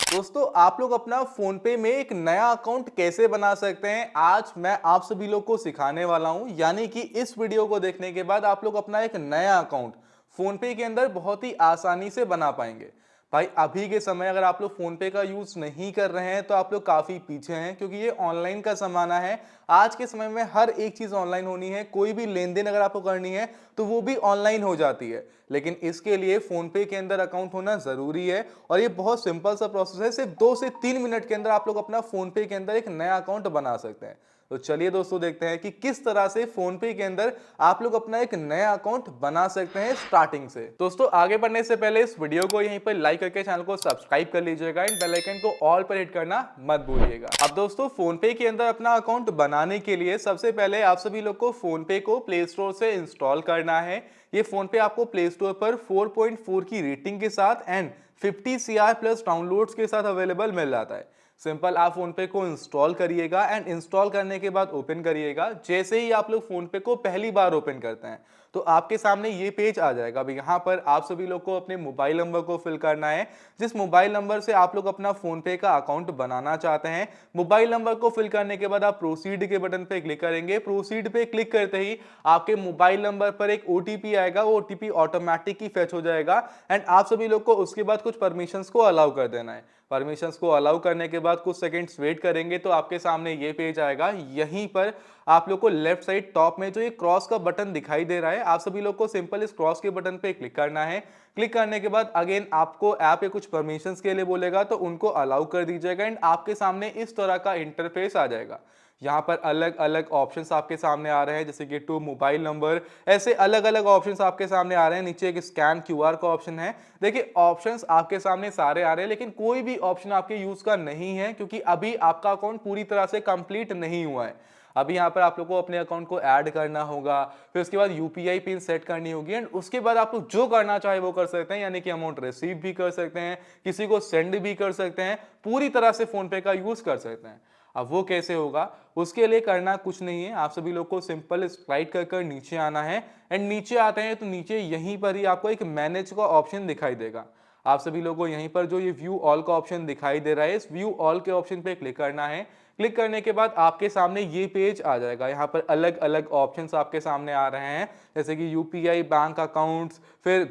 दोस्तों आप लोग अपना फोन पे में एक नया अकाउंट कैसे बना सकते हैं, आज मैं आप सभी लोग को सिखाने वाला हूं। यानी कि इस वीडियो को देखने के बाद आप लोग अपना एक नया अकाउंट फोन पे के अंदर बहुत ही आसानी से बना पाएंगे। भाई अभी के समय अगर आप लोग फोन पे का यूज नहीं कर रहे हैं तो आप लोग काफी पीछे हैं, क्योंकि ये ऑनलाइन का जमाना है। आज के समय में हर एक चीज ऑनलाइन होनी है, कोई भी लेन देन अगर आपको करनी है तो वो भी ऑनलाइन हो जाती है। लेकिन इसके लिए फोन पे के अंदर अकाउंट होना जरूरी है और ये बहुत सिंपल सा प्रोसेस है। सिर्फ 2 से 3 मिनट के अंदर आप लोग अपना फोन पे के अंदर एक नया अकाउंट बना सकते हैं। तो चलिए दोस्तों देखते हैं कि किस तरह से फोन पे के अंदर आप लोग अपना एक नया अकाउंट बना सकते हैं स्टार्टिंग से। दोस्तों आगे बढ़ने से पहले इस वीडियो को यहीं पर लाइक करके चैनल को सब्सक्राइब कर लीजिएगा एंड बेल आइकन को ऑल पर हिट करना मत भूलिएगा। अब दोस्तों फोन पे के अंदर अपना अकाउंट बनाने के लिए सबसे पहले आप सभी लोग को फोन पे को प्ले स्टोर से इंस्टॉल करना है। ये फोन पे आपको प्ले स्टोर पर 4.4 की रेटिंग के साथ एंड 50 CR प्लस डाउनलोड्स के साथ अवेलेबल मिल जाता है। सिंपल आप फोन पे को इंस्टॉल करिएगा एंड इंस्टॉल करने के बाद ओपन करिएगा। जैसे ही आप लोग फोन पे को पहली बार ओपन करते हैं तो आपके सामने ये पेज आ जाएगा। अब यहाँ पर आप सभी लोग को अपने मोबाइल नंबर को फिल करना है, जिस मोबाइल नंबर से आप लोग अपना फोन पे का अकाउंट बनाना चाहते हैं। मोबाइल नंबर को फिल करने के बाद आप प्रोसीड के बटन पे क्लिक करेंगे। प्रोसीड पे क्लिक करते ही आपके मोबाइल नंबर पर एक ओटीपी आएगा, वो ओटीपी ऑटोमेटिक ही फेच हो जाएगा एंड आप सभी लोग को उसके बाद कुछ परमिशंस को अलाउ कर देना है। परमिशंस को अलाउ करने के बाद कुछ सेकंड्स वेट करेंगे तो आपके सामने ये पेज आएगा। यहीं पर आप लोग को लेफ्ट साइड टॉप में जो ये क्रॉस का बटन दिखाई दे रहा है, आप सभी लोग को सिंपल इस क्रॉस के बटन पे क्लिक करना है। क्लिक करने के बाद अगेन आपको ऐप पे कुछ परमिशंस के लिए बोलेगा तो उनको अलाउ कर दीजिएगा एंड आपके सामने इस तरह का इंटरफेस आ जाएगा। यहाँ पर अलग अलग ऑप्शंस आपके सामने आ रहे हैं, जैसे कि टू मोबाइल नंबर, ऐसे अलग अलग ऑप्शंस आपके सामने आ रहे हैं। नीचे एक स्कैन क्यूआर का ऑप्शन है। देखिए ऑप्शंस आपके सामने सारे आ रहे हैं, लेकिन कोई भी ऑप्शन आपके यूज का नहीं है, क्योंकि अभी आपका अकाउंट पूरी तरह से कंप्लीट नहीं हुआ है। अभी यहाँ पर आप लोग को अपने अकाउंट को ऐड करना होगा, फिर उसके बाद यूपीआई पिन सेट करनी होगी एंड उसके बाद आप लोग जो करना चाहे वो कर सकते हैं। यानी कि अमाउंट रिसीव भी कर सकते हैं, किसी को सेंड भी कर सकते हैं, पूरी तरह से फोन पे का यूज कर सकते हैं। अब वो कैसे होगा, उसके लिए करना कुछ नहीं है। आप सभी लोग को सिंपल स्लाइड कर कर नीचे आना है एंड नीचे आते हैं तो नीचे यहीं पर ही आपको एक मैनेज का ऑप्शन दिखाई देगा। आप सभी लोगों को यहीं पर जो ये व्यू ऑल का ऑप्शन दिखाई दे रहा है, इस व्यू ऑल के ऑप्शन पे क्लिक करना है। क्लिक करने के बाद आपके सामने ये पेज आ जाएगा। यहाँ पर अलग अलग ऑप्शंस आपके सामने आ रहे हैं, जैसे कि यूपीआई, बैंक अकाउंट्स, फिर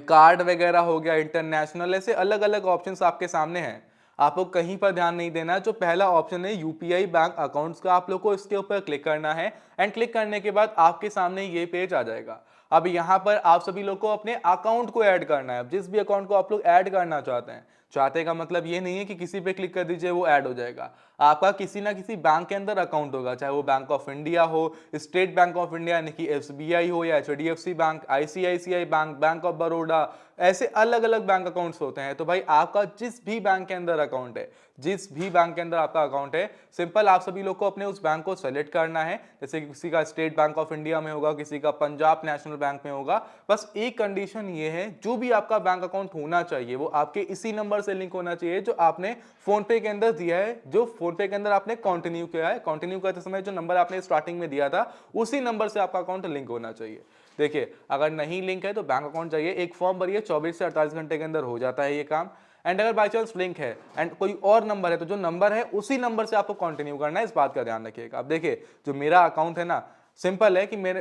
कार्ड वगैरह हो गया, इंटरनेशनल, ऐसे अलग अलग ऑप्शंस आपके सामने हैं। आपको कहीं पर ध्यान नहीं देना है। जो पहला ऑप्शन है यूपीआई बैंक अकाउंट्स का, आप लोग को इसके ऊपर क्लिक करना है एंड क्लिक करने के बाद आपके सामने ये पेज आ जाएगा। अब यहाँ पर आप सभी लोग को अपने अकाउंट को ऐड करना है। जिस भी अकाउंट को आप लोग ऐड करना चाहते हैं, चाहते का मतलब ये नहीं है कि किसी पे क्लिक कर दीजिए वो ऐड हो जाएगा। आपका किसी ना किसी बैंक के अंदर अकाउंट होगा, चाहे वो बैंक ऑफ इंडिया हो, स्टेट बैंक ऑफ इंडिया यानी कि एसबीआई हो, या HDFC bank, ICICI bank, bank of Baroda, ऐसे अलग अलग बैंक अकाउंट्स होते हैं। तो भाई आपका जिस भी बैंक के अंदर अकाउंट है, जिस भी बैंक के अंदर आपका अकाउंट है, सिंपल आप सभी लोग को अपने उस बैंक को सेलेक्ट करना है। जैसे कि किसी का स्टेट बैंक ऑफ इंडिया में होगा, किसी का पंजाब नेशनल बैंक में होगा। बस एक कंडीशन ये है, जो भी आपका बैंक अकाउंट होना चाहिए वो आपके इसी नंबर से लिंक होना चाहिए जो आपने फोन पे के अंदर दिया है, जो फोन पे के अंदर आपने कंटिन्यू किया है। कंटिन्यू करते समय जो नंबर आपने स्टार्टिंग में दिया था उसी नंबर से आपका अकाउंट लिंक होना चाहिए। देखिए अगर नहीं लिंक है तो बैंक अकाउंट चाहिए, एक फॉर्म भरिए, 24 से 48 घंटे के अंदर हो जाता है ये काम। एंड अगर बाई चांस लिंक है एंड कोई और नंबर है तो जो नंबर है उसी नंबर से आपको कंटिन्यू करना है, इस बात का ध्यान रखिएगा। अब देखिए जो मेरा अकाउंट है ना, सिंपल है कि मेरे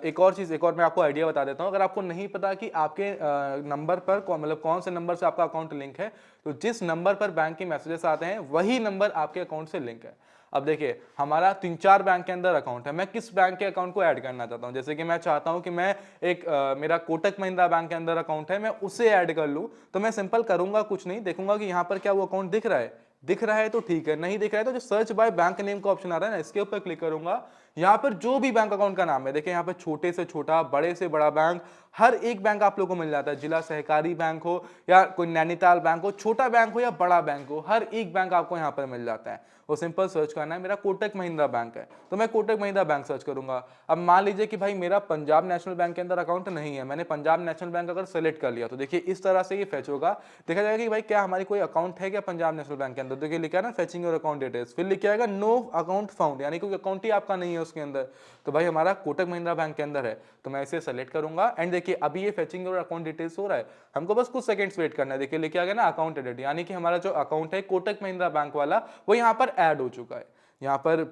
एक और चीज, एक और मैं आपको आइडिया बता देता हूं। अगर आपको नहीं पता कि आपके नंबर पर मतलब कौन से नंबर से आपका अकाउंट लिंक है, तो जिस नंबर पर बैंक के मैसेजेस आते हैं वही नंबर आपके अकाउंट से लिंक है। अब देखिए हमारा 3-4 बैंक के अंदर अकाउंट है, मैं किस बैंक के अकाउंट को ऐड करना चाहता हूं। जैसे कि मैं चाहता हूं कि मैं एक मेरा कोटक महिंद्रा बैंक के अंदर अकाउंट है, मैं उसे ऐड कर लूं। तो मैं सिंपल करूंगा कुछ नहीं, देखूंगा कि यहां पर क्या वो अकाउंट दिख रहा है। दिख रहा है तो ठीक है, नहीं दिख रहा है तो जो सर्च बाय बैंक नेम का ऑप्शन आ रहा है ना, इसके ऊपर क्लिक करूंगा। यहाँ पर जो भी बैंक अकाउंट का नाम है, देखिए यहाँ पर छोटे से छोटा, बड़े से बड़ा बैंक, हर एक बैंक आप लोगों को मिल जाता है। जिला सहकारी बैंक हो या कोई नैनीताल बैंक हो, छोटा बैंक हो या बड़ा बैंक हो, हर एक बैंक आपको यहाँ पर मिल जाता है। वो सिंपल सर्च करना है, मेरा कोटक महिंद्रा बैंक है तो मैं कोटक महिंद्रा बैंक सर्च करूंगा। अब मान लीजिए कि भाई मेरा पंजाब नेशनल बैंक के अंदर अकाउंट नहीं है, मैंने पंजाब नेशनल बैंक अगर सेलेक्ट कर लिया तो देखिए इस तरह से ये फेच होगा। देखा जाएगा कि भाई क्या हमारी कोई अकाउंट है क्या पंजाब नेशनल बैंक के अंदर। देखिए लिखा है ना फेचिंग योर अकाउंट डिटेल्स, फिर लिखा आएगा नो अकाउंट फाउंड, यानी कोई अकाउंट ही आपका नहीं है है उसके अंदर, तो भाई हमारा कोटक महिंद्रा बैंक के अंदर है, तो मैं इसे सेलेक्ट करूंगा एंड देखिए अभी ये फेचिंग और अकाउंट डिटेल्स हो रहा है, हमको बस कुछ सेकंड्स वेट करना है। देखिए लेके आ गया ना अकाउंट एडेड, यानी कि हमारा जो अकाउंट है कोटक महिंद्रा बैंक वाला वो यहाँ पर ऐड हो चुका है। यहाँ पर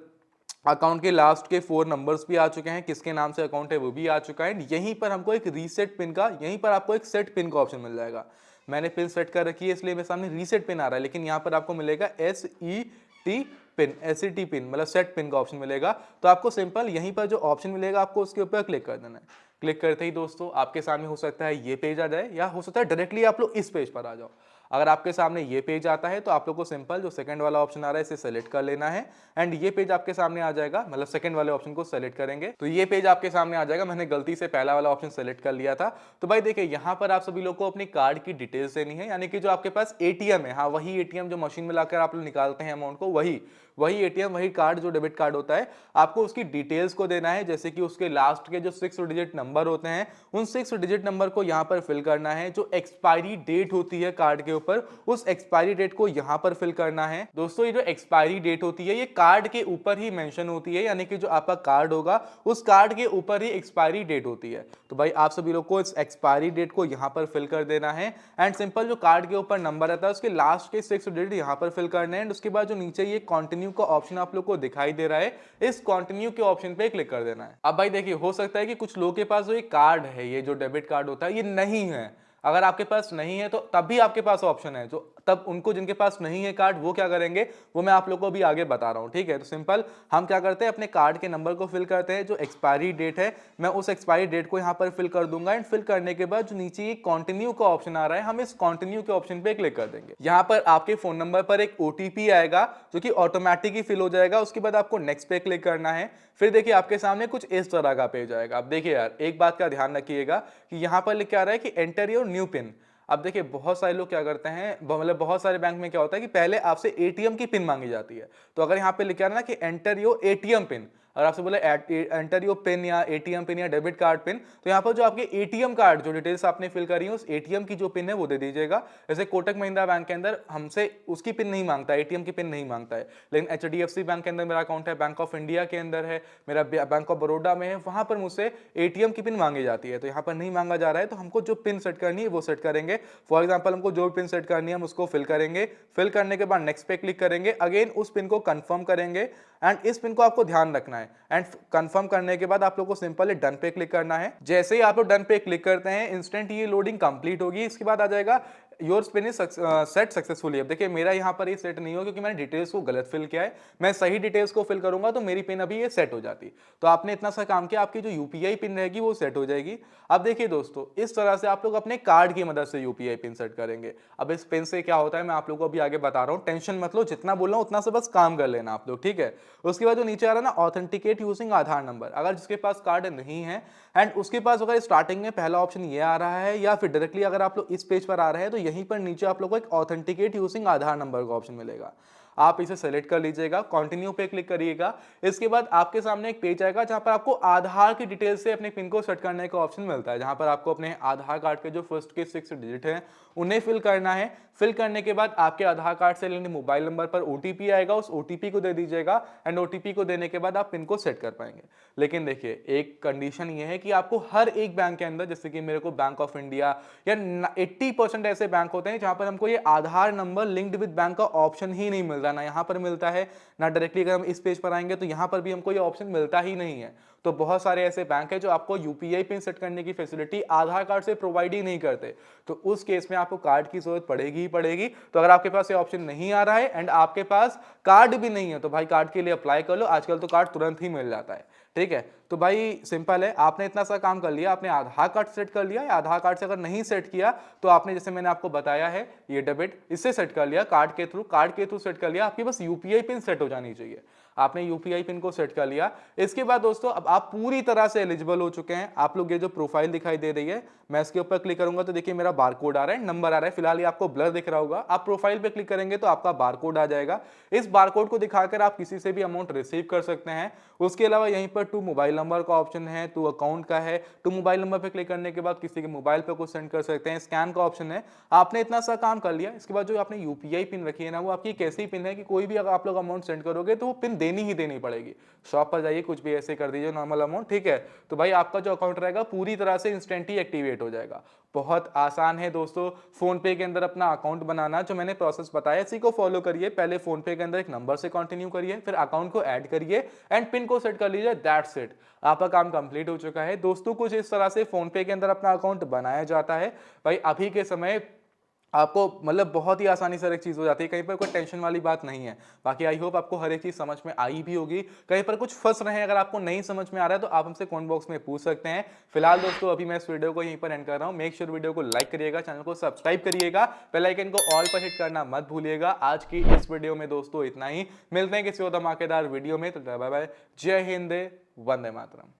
अकाउंट के लास्ट के 4 नंबर्स भी आ चुके हैं, किसके नाम से अकाउंट है वो भी आ चुका है। यहीं पर हमको एक रीसेट पिन का, यहीं पर आपको एक सेट पिन का ऑप्शन मिल जाएगा। मैंने पिन सेट कर रखी है इसलिए मेरे सामने रीसेट पिन आ रहा है, लेकिन यहाँ पर आपको मिलेगा SET पिन, SET पिन मतलब सेट पिन का ऑप्शन मिलेगा। तो आपको सिंपल यहीं पर जो ऑप्शन मिलेगा आपको उसके ऊपर क्लिक कर देना है। क्लिक करते ही दोस्तों आपके सामने हो सकता है ये पेज आ जाए, या हो सकता है डायरेक्टली आप लोग इस पेज पर आ जाओ। अगर आपके सामने ये पेज आता है तो आप लोग को सिंपल जो सेकंड वाला ऑप्शन आ रहा है इसे सेलेक्ट कर लेना है एंड ये पेज आपके सामने आ जाएगा, मतलब सेकंड वाले ऑप्शन को सेलेक्ट करेंगे तो ये पेज आपके सामने आ जाएगा। मैंने गलती से पहला वाला ऑप्शन सेलेक्ट कर लिया था। तो भाई देखिए यहाँ पर आप सभी लोग को अपनी कार्ड की डिटेल्स देनी है, यानी कि जो आपके पास एटीएम है, हाँ वही एटीएम जो मशीन में लाकर आप लोग निकालते हैं अमाउंट को, वही एटीएम, वही कार्ड जो डेबिट कार्ड होता है, आपको उसकी डिटेल्स को देना है। जैसे कि उसके लास्ट के जो 6 डिजिट नंबर होते हैं उन 6 डिजिट नंबर को यहाँ पर फिल करना है। जो एक्सपायरी डेट होती है कार्ड के ऊपर उस एक्सपायरी डेट को यहाँ पर फिल करना है। दोस्तों ये जो एक्सपायरी डेट होती है ये कार्ड के ऊपर ही मेंशन होती है, यानी कि जो आपका कार्ड होगा उस कार्ड के ऊपर ही एक्सपायरी डेट होती है। तो भाई आप सभी लोग को इस एक्सपायरी डेट को यहाँ पर फिल कर देना है एंड सिंपल जो कार्ड के ऊपर नंबर आता है उसके लास्ट के 6 डिजिट यहाँ पर फिल करने हैं। उसके बाद जो नीचे ये कंटिन्यू का ऑप्शन आप लोग को दिखाई दे रहा है, इस कंटिन्यू के ऑप्शन पे क्लिक कर देना है। अब भाई देखिए हो सकता है कि कुछ लोगों के पास जो ये कार्ड है, ये जो डेबिट कार्ड होता है ये नहीं है। अगर आपके पास नहीं है तो तब भी आपके पास ऑप्शन है, जो तब उनको जिनके पास नहीं है कार्ड वो क्या करेंगे वो मैं आप लोगों को भी आगे बता रहा हूं, ठीक है। तो सिंपल हम क्या करते हैं अपने कार्ड के नंबर को फिल करते हैं, जो एक्सपायरी डेट है मैं उस एक्सपायरी डेट को यहां पर फिल कर दूंगा एंड फिल करने के बाद जो नीचे ये कंटिन्यू का ऑप्शन आ रहा है हम इस कंटिन्यू के ऑप्शन पे क्लिक कर देंगे। यहां पर आपके फोन नंबर पर एक ओटीपी आएगा जो कि ऑटोमेटिकली फिल हो जाएगा। उसके बाद आपको नेक्स्ट पे क्लिक करना है। फिर देखिए आपके सामने कुछ इस तरह का पेज आएगा। अब देखिए यार एक बात का ध्यान रखिएगा कि यहां पर लिख के आ रहा है कि एंटर योर न्यू पिन। अब देखिए बहुत सारे लोग क्या करते हैं, मतलब बहुत सारे बैंक में क्या होता है कि पहले आपसे एटीएम की पिन मांगी जाती है। तो अगर यहाँ पे लिखा है ना कि एंटर योर एटीएम पिन, अगर आपसे बोले एंटर योर पिन या एटीएम पिन या डेबिट कार्ड पिन, तो यहाँ पर जो आपके एटीएम कार्ड जो डिटेल्स आपने फिल करी है उस एटीएम की जो पिन है वो दे दीजिएगा। जैसे कोटक महिंद्रा बैंक के अंदर हमसे उसकी पिन नहीं मांगता है, एटीएम की पिन नहीं मांगता है, लेकिन एचडीएफसी बैंक के अंदर मेरा अकाउंट है, बैंक ऑफ इंडिया के अंदर है, मेरा बैंक ऑफ बड़ौदा में है, वहां पर मुझसे एटीएम की पिन मांगी जाती है। तो यहाँ पर नहीं मांगा जा रहा है तो हमको जो पिन सेट करनी है वो सेट करेंगे। फॉर एग्जाम्पल हमको जो पिन सेट करनी है हम उसको फिल करेंगे। फिल करने के बाद नेक्स्ट पे क्लिक करेंगे, अगेन उस पिन को कंफर्म करेंगे एंड इस पिन को आपको ध्यान रखना है एंड कंफर्म करने के बाद आप लोग को सिंपल डन पे क्लिक करना है। जैसे ही आप लोग डन पे क्लिक करते हैं इंस्टेंट ये लोडिंग कंप्लीट होगी। इसके बाद आ जाएगा your pin is set successfully. अब देखिए मेरा यहाँ पर ये सेट नहीं हो क्योंकि मैंने डिटेल्स को गलत फिल किया है। मैं सही डिटेल्स को फिल करूंगा तो मेरी पिन अभी ये सेट हो जाती। तो आपने इतना सा काम किया, आपकी जो यूपीआई पिन रहेगी वो सेट हो जाएगी। अब देखिए दोस्तों इस तरह से आप लोग अपने कार्ड की मदद से यूपीआई पिन सेट करेंगे। अब इस पिन से क्या होता है मैं आप लोगों को अभी आगे बता रहा हूँ, टेंशन मत लो, जितना बोल रहा हूँ उतना से बस काम कर लेना आप लोग, ठीक है। उसके बाद जो नीचे आ रहा है ना ऑथेंटिकेट यूजिंग आधार नंबर, अगर जिसके पास कार्ड नहीं है एंड उसके पास अगर स्टार्टिंग में पहला ऑप्शन ये आ रहा है या फिर डायरेक्टली अगर आप लोग इस पेज पर आ रहे हैं तो यहीं पर नीचे आप लोग को एक ऑथेंटिकेट यूजिंग आधार नंबर का ऑप्शन मिलेगा। आप इसे सेलेक्ट कर लीजिएगा, कंटिन्यू पे क्लिक करिएगा। इसके बाद आपके सामने एक पेज आएगा जहां पर आपको आधार की डिटेल से अपने पिन को सेट करने का ऑप्शन मिलता है, जहां पर आपको अपने आधार कार्ड के जो फर्स्ट के 6 डिजिट हैं उन्हें फिल करना है। फिल करने के बाद आपके आधार कार्ड से लेने मोबाइल नंबर पर ओटीपी आएगा, उस ओटीपी को दे दीजिएगा एंड ओटीपी को देने के बाद आप पिन को सेट कर पाएंगे। लेकिन देखिए एक कंडीशन ये है कि आपको हर एक बैंक के अंदर, जैसे कि मेरे को बैंक ऑफ इंडिया या 80% ऐसे बैंक होते हैं जहां पर हमको ये आधार नंबर लिंक्ड विद बैंक का ऑप्शन ही नहीं मिल रहा, ना यहाँ पर मिलता है ना डायरेक्टली अगर हम इस पेज पर आएंगे तो यहाँ पर भी हमको ये ऑप्शन मिलता ही नहीं है। तो बहुत सारे ऐसे बैंक है जो आपको यूपीआई पिन सेट करने की फैसिलिटी आधार कार्ड से प्रोवाइड ही नहीं करते। तो उस केस में आपको कार्ड की जरूरत पड़ेगी ही पड़ेगी। तो अगर आपके पास ये ऑप्शन नहीं आ रहा है एंड आपके पास कार्ड भी नहीं है तो भाई कार्ड के लिए अप्लाई कर लो, आजकल तो कार्ड तुरंत ही मिल जाता है, ठीक है। तो भाई सिंपल है, आपने इतना सा काम कर लिया, आपने आधार कार्ड सेट कर लिया, या आधार कार्ड से अगर नहीं सेट किया तो आपने जैसे मैंने आपको बताया है ये डेबिट इससे सेट कर लिया, कार्ड के थ्रू सेट कर लिया। आपकी बस यूपीआई पिन सेट हो जानी चाहिए। आपने यूपीआई पिन को सेट कर लिया। इसके बाद दोस्तों अब आप पूरी तरह से एलिजिबल हो चुके हैं। आप लोग ये जो प्रोफाइल दिखाई दे रही है मैं इसके ऊपर क्लिक करूंगा तो देखिए मेरा बारकोड आ रहा है, नंबर आ रहा है, फिलहाल ये आपको ब्लर दिख रहा होगा। आप प्रोफाइल पे क्लिक करेंगे तो आपका बारकोड आ जाएगा। इस बारकोड को दिखाकर आप किसी से भी अमाउंट रिसीव कर सकते हैं। उसके अलावा यहीं पर टू मोबाइल नंबर का ऑप्शन है, टू अकाउंट का है। टू मोबाइल नंबर पे क्लिक करने के बाद किसी के मोबाइल पे कुछ सेंड कर सकते हैं। स्कैन का ऑप्शन है। आपने इतना सा काम कर लिया। इसके बाद जो आपने यूपीआई पिन रखी है ना वो आपकी कैसी पिन है कि कोई भी अगर आप लोग अमाउंट सेंड करोगे तो वो पिन देनी ही देनी पड़ेगी। शॉप पर जाइए, कुछ भी ऐसे कर दीजिए नॉर्मल अमाउंट, ठीक है, तो भाई आपका जो अकाउंट रहेगा पूरी तरह से इंस्टेंट ही एक्टिवेट हो जाएगा। बहुत आसान है दोस्तों फोन पे के अंदर अपना अकाउंट बनाना। जो मैंने प्रोसेस बताया इसी को फॉलो करिए। पहले फोन पे के अंदर एक नंबर से कंटिन्यू करिए, फिर अकाउंट को ऐड करिए एंड पिन को सेट कर लीजिए, दैट्स इट, आपका काम कंप्लीट हो चुका है। दोस्तों कुछ इस तरह से फोन पे के अंदर अपना अकाउंट बनाया जाता है। भाई अभी के समय आपको मतलब बहुत ही आसानी से हर एक चीज़ हो जाती है, कहीं पर कोई टेंशन वाली बात नहीं है। बाकी आई होप आपको हर एक चीज़ समझ में आई भी होगी। कहीं पर कुछ फंस रहे हैं, अगर आपको नहीं समझ में आ रहा है तो आप हमसे कमेंट बॉक्स में पूछ सकते हैं। फिलहाल दोस्तों अभी मैं इस वीडियो को यहीं पर एंड कर रहा हूँ। मेक श्योर वीडियो को लाइक करिएगा, चैनल को सब्सक्राइब करिएगा, बेल आइकन को ऑल पर हिट करना मत भूलिएगा। आज की इस वीडियो में दोस्तों इतना ही, मिलते हैं किसी और धमाकेदार वीडियो में, तो बाय बाय, जय हिंद, वंदे मातरम।